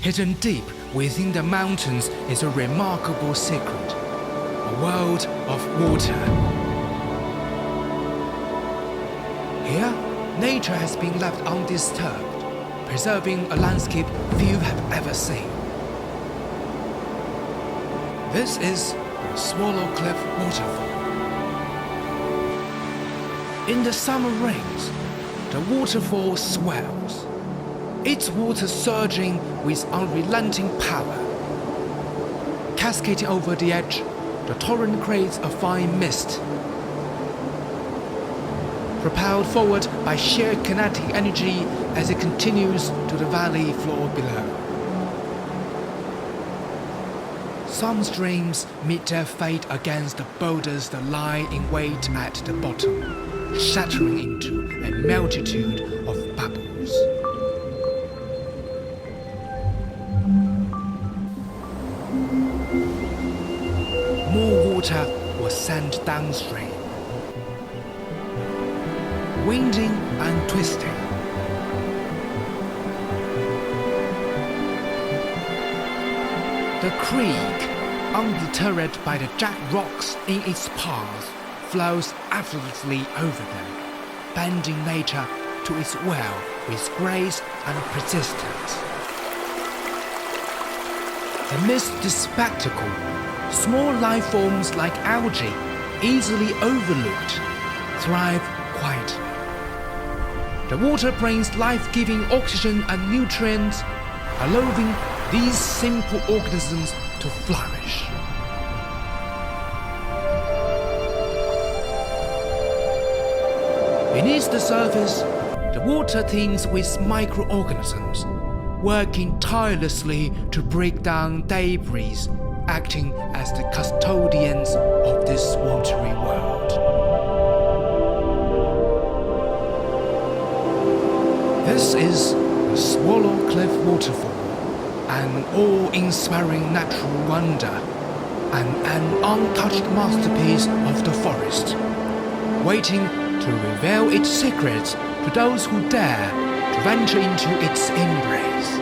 Hidden deep within the mountains is a remarkable secret, a world of water. Here, nature has been left undisturbed, preserving a landscape few have ever seen. This is the Swallow Cliff Waterfall. In the summer rains, the waterfall swells, its water surging with unrelenting power. Cascading over the edge, the torrent creates a fine mist. Propelled forward by sheer kinetic energy as it continues to the valley floor below. Some streams meet their fate against the boulders that lie in wait at the bottom, shattering into a multitude of bubbles. More water was sent downstream, winding and twisting. The creek, undeterred by the jagged rocks in its path, flows effortlessly over them, bending nature to its will with grace and persistence. Amidst this spectacle, small life forms like algae, easily overlooked, thrive quietly. The water brings life-giving oxygen and nutrients, allowing these simple organisms to flourish. Beneath the surface, the water teems with microorganisms, working tirelessly to break down debris, acting as the custodians of this watery world. This is the Swallow Cliff Waterfall, an awe-inspiring natural wonder, and an untouched masterpiece of the forest, waiting to reveal its secrets to those who dare to venture into its embrace.